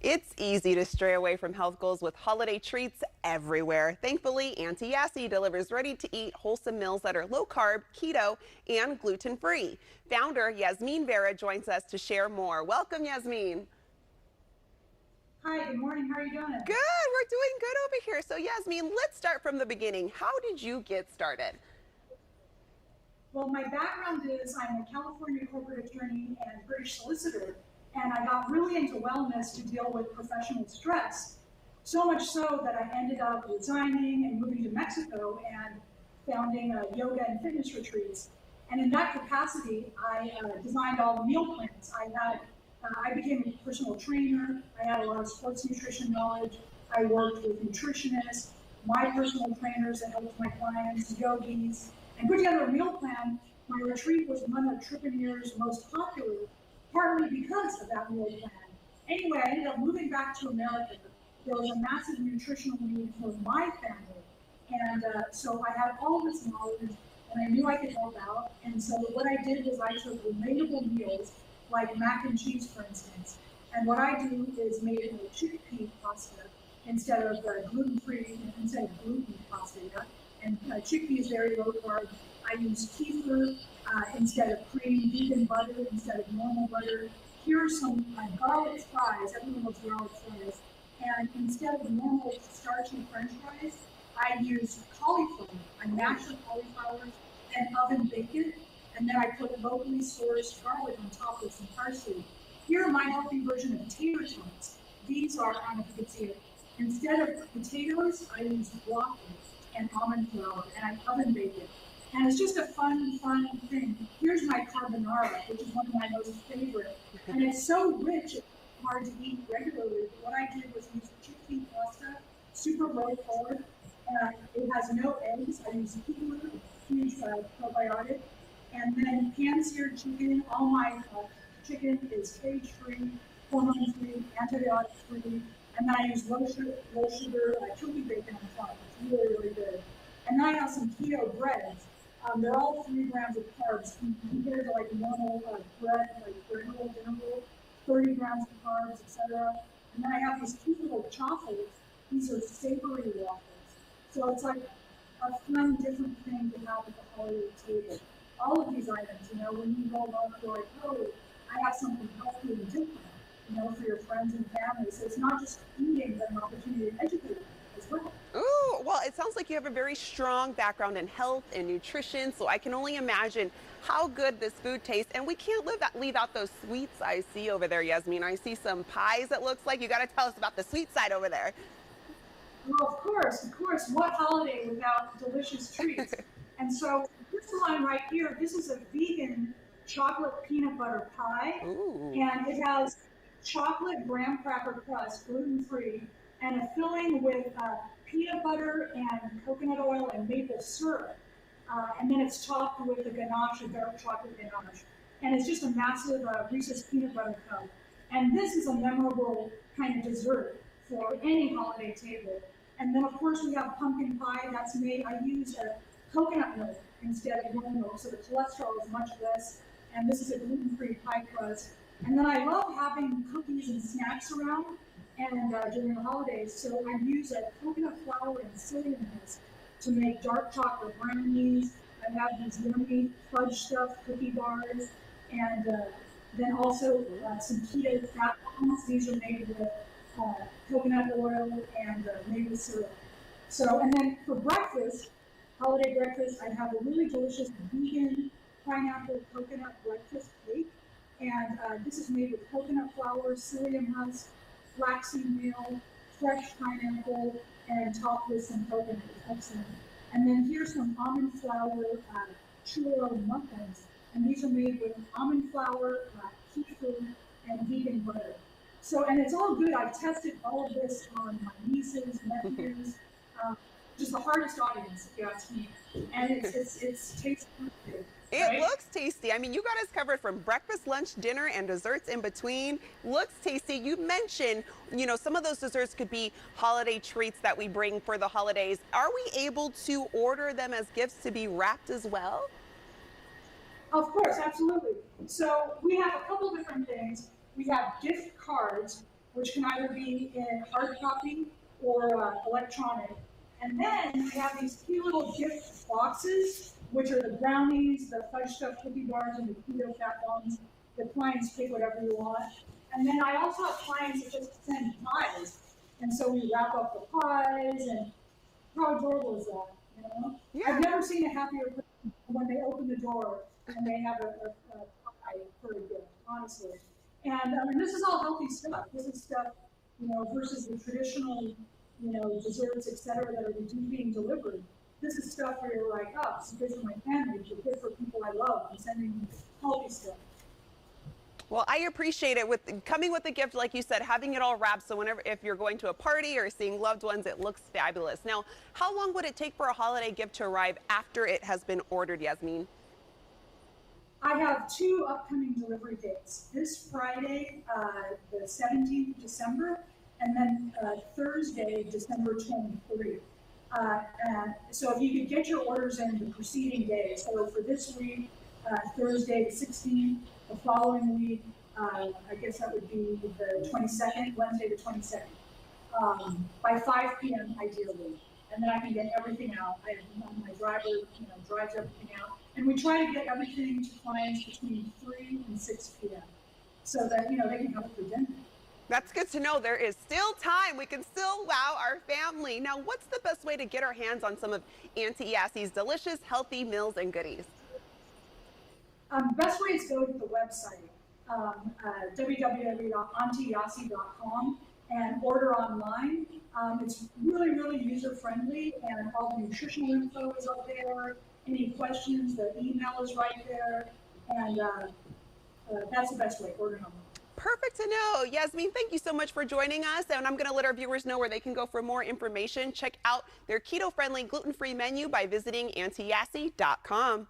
It's easy to stray away from health goals with holiday treats everywhere. Thankfully, Auntie Yasy delivers ready-to-eat wholesome meals that are low-carb, keto, and gluten-free. Founder Yasmin Vera joins us to share more. Welcome, Yasmin. Hi, good morning. How are you doing? Good, we're doing good over here. So, Yasmin, let's start from the beginning. How did you get started? Well, my background is I'm a California corporate attorney and British solicitor, and I got really into wellness to deal with professional stress. So much so that I ended up resigning and moving to Mexico and founding yoga and fitness retreats. And in that capacity, I designed all the meal plans. I became a personal trainer. I had a lot of sports nutrition knowledge. I worked with nutritionists, my personal trainers that helped my clients, yogis, and put together a meal plan. My retreat was one of Entrepreneur's most popular, partly because of that meal plan. Anyway, I ended up moving back to America. There was a massive nutritional need for my family. And so I had all this knowledge and I knew I could help out. And so what I did was I took relatable meals like mac and cheese, for instance. And what I do is made it with chickpea pasta instead of gluten-free, instead of gluten pasta. Yeah? And chickpea is very low carb. I use kefir instead of cream, vegan butter instead of normal butter. Here are some garlic fries. Everyone loves garlic fries. And instead of normal starchy French fries, I use cauliflower. I mash the cauliflower and oven bake it. And then I put locally sourced garlic on top with some parsley. Here are my healthy version of tater tots. These are, I don't know if you can see it. Instead of potatoes, I use broccoli and almond flour, and I oven bake it. And it's just a fun thing. Here's my carbonara, which is one of my most favorite. And it's so rich, it's hard to eat regularly. But what I did was use chickpea pasta, super low carb. It has no eggs. I use kefir, huge probiotic. And then pan-seared chicken. All my chicken is cage-free, hormone-free, antibiotic-free. And then I use low sugar turkey bacon on top. It's really good. And then I have some keto breads. They're all 3 grams of carbs compared to like normal bread, like granola, dinner roll, 30 grams of carbs, etc. And then I have these cute little chocolates. These are savory waffles. So it's like a fun, different thing to have at the holiday table. All of these items, when you go along, you're like, oh, I have something healthy and different, for your friends and family. So it's not just eating, but an opportunity to educate them as well. Ooh, well, it sounds like you have a very strong background in health and nutrition, so I can only imagine how good this food tastes. And we can't leave out those sweets I see over there, Yasmin. I see some pies, it looks like. You got to tell us about the sweet side over there. Well, of course. What holiday without delicious treats? And so this one right here, this is a vegan chocolate peanut butter pie. Ooh. And it has chocolate graham cracker crust, gluten-free, and a filling with peanut butter and coconut oil and maple syrup. And then it's topped with a ganache, a dark chocolate ganache. And it's just a massive Reese's peanut butter cup. And this is a memorable kind of dessert for any holiday table. And then of course we have pumpkin pie that's made, I use a coconut milk instead of normal milk, so the cholesterol is much less. And this is a gluten-free pie crust. And then I love having cookies and snacks around and during the holidays. So I use a coconut flour and psyllium husk to make dark chocolate brownies. I have these yummy fudge stuffed cookie bars, and then also some keto fat bombs. These are made with coconut oil and maple syrup. So, and then for breakfast, holiday breakfast, I have a really delicious vegan pineapple coconut breakfast cake. And this is made with coconut flour, psyllium husk, flaxseed meal, fresh pineapple, and topped with some coconut. It's excellent. And then here's some almond flour churro muffins. And these are made with almond flour, kefir, and vegan butter. So, and it's all good. I've tested all of this on my nieces, nephews, just the hardest audience, if you ask me. And it's tasty. It right? looks tasty. I mean, you got us covered from breakfast, lunch, dinner, and desserts in between. Looks tasty. You mentioned, some of those desserts could be holiday treats that we bring for the holidays. Are we able to order them as gifts to be wrapped as well? Of course, absolutely. So we have a couple different things. We have gift cards which can either be in hard copy or electronic. And then we have these cute little gift boxes, which are the brownies, the fudge stuffed cookie bars, and the keto fat bombs. The clients pick whatever you want. And then I also have clients that just send pies. And so we wrap up the pies, and how adorable is that? You know? Yeah. I've never seen a happier person when they open the door and they have a pie for a gift, honestly. And I mean, this is all healthy stuff. This is stuff, you know, versus the traditional, you know, desserts, et cetera, that are being delivered. This is stuff where you're like, oh, it's good for my family, it's good for people I love. I'm sending healthy stuff. Well, I appreciate it with coming with a gift, like you said, having it all wrapped. So whenever, if you're going to a party or seeing loved ones, it looks fabulous. Now, how long would it take for a holiday gift to arrive after it has been ordered, Yasmin? I have 2 upcoming delivery dates. This Friday, the 17th of December, and then Thursday, December 23rd. And so if you could get your orders in the preceding days, so for this week, Thursday the 16th, the following week, I guess that would be the 22nd, Wednesday the 22nd, by 5 p.m. ideally. And then I can get everything out. My driver, you know, drives everything out. And we try to get everything to clients between 3 and 6 p.m. so that, you know, they can have it for dinner. That's good to know. There is still time. We can still wow our family. Now, what's the best way to get our hands on some of Auntie Yasy's delicious, healthy meals and goodies? Best way is to go to the website, www.auntieyasy.com, and order online. It's really, really user-friendly, and all the nutritional info is up there. Any questions, the email is right there, and that's the best way, order online. Perfect to know. Yasmin, thank you so much for joining us. And I'm going to let our viewers know where they can go for more information. Check out their keto-friendly, gluten-free menu by visiting auntieyasy.com.